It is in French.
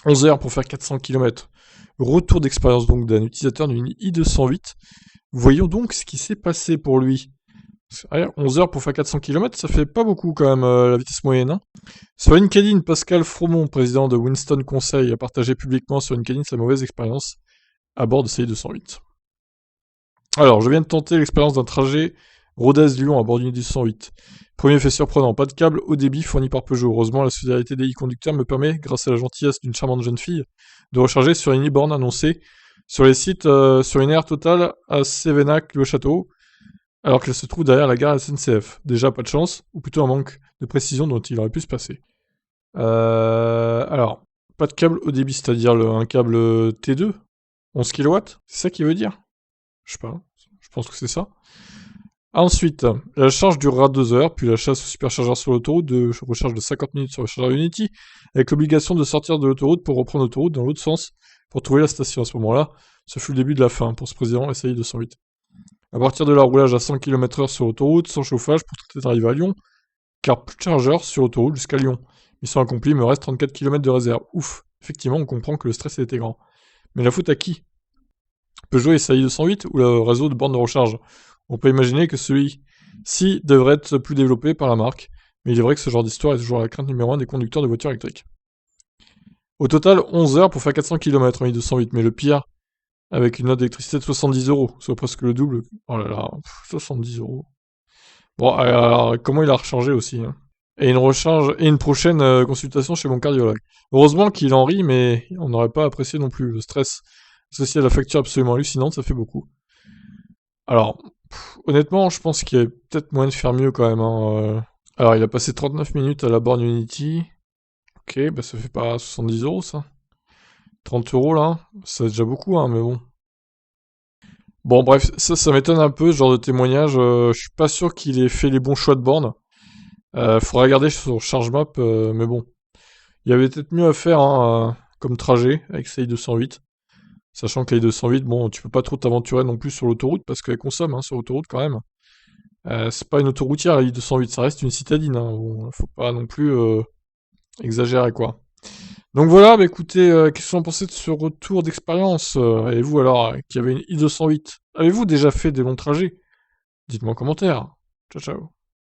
11 heures pour faire 400 km. Retour d'expérience donc d'un utilisateur d'une i208. Voyons donc ce qui s'est passé pour lui. 11 heures pour faire 400 km, ça fait pas beaucoup quand même la vitesse moyenne. Hein. Sur LinkedIn, Pascal Fromont, président de Winston Conseil, a partagé publiquement sur LinkedIn sa mauvaise expérience à bord de CI208. Alors, je viens de tenter l'expérience d'un trajet Rodez-Lyon à bord d'une i208. Premier fait surprenant, pas de câble haut débit fourni par Peugeot. Heureusement, la solidarité des e-conducteurs me permet, grâce à la gentillesse d'une charmante jeune fille, de recharger sur une e-borne annoncée sur les sites sur une aire totale à Sévénac-le-Château, alors qu'elle se trouve derrière la gare SNCF. Déjà pas de chance, ou plutôt un manque de précision dont il aurait pu se passer. Alors, pas de câble haut débit, c'est-à-dire un câble T2 11 kW, c'est ça qu'il veut dire? Je sais pas, je pense que c'est ça. Ensuite, la charge durera 2 heures, puis la chasse au superchargeur sur l'autoroute de recharge de 50 minutes sur le chargeur Unity, avec l'obligation de sortir de l'autoroute pour reprendre l'autoroute dans l'autre sens pour trouver la station. À ce moment-là, ce fut le début de la fin pour ce président SAI 208. À partir de là, roulage à 100 km/h sur l'autoroute, sans chauffage pour tenter d'arriver à Lyon, car plus de chargeur sur l'autoroute jusqu'à Lyon. Mission accomplie, il me reste 34 km de réserve. Ouf, effectivement, on comprend que le stress était grand. Mais la faute à qui? Peugeot et SAI 208 ou le réseau de bornes de recharge? On peut imaginer que celui-ci devrait être plus développé par la marque, mais il est vrai que ce genre d'histoire est toujours la crainte numéro 1 des conducteurs de voitures électriques. Au total, 11 heures pour faire 400 km en i208, mais le pire, avec une note d'électricité de 70 euros, soit presque le double. Oh là là, 70 euros. Bon, alors, comment il a rechargé aussi, hein. Et une recharge, et une prochaine consultation chez mon cardiologue. Heureusement qu'il en rit, mais on n'aurait pas apprécié non plus. Le stress associé à la facture absolument hallucinante, ça fait beaucoup. Alors, honnêtement, je pense qu'il y a peut-être moyen de faire mieux quand même. Hein. Alors, il a passé 39 minutes à la borne Unity. Ok, bah ça fait pas 70 euros ça. 30 euros là, c'est déjà beaucoup, hein, mais bon. Bon, bref, ça m'étonne un peu, ce genre de témoignage. Je suis pas sûr qu'il ait fait les bons choix de borne. Faudra regarder sur ChargeMap, mais bon. Il y avait peut-être mieux à faire hein, comme trajet avec sa i208. Sachant que la i208, bon, tu peux pas trop t'aventurer non plus sur l'autoroute parce qu'elle consomme hein, sur l'autoroute quand même. C'est pas une autoroutière la i208, ça reste une citadine. Hein. Bon, faut pas non plus exagérer quoi. Donc voilà, bah écoutez, qu'est-ce que vous en pensez de ce retour d'expérience Et vous alors, qui avez une i208, avez-vous déjà fait des longs trajets? Dites-moi en commentaire. Ciao ciao.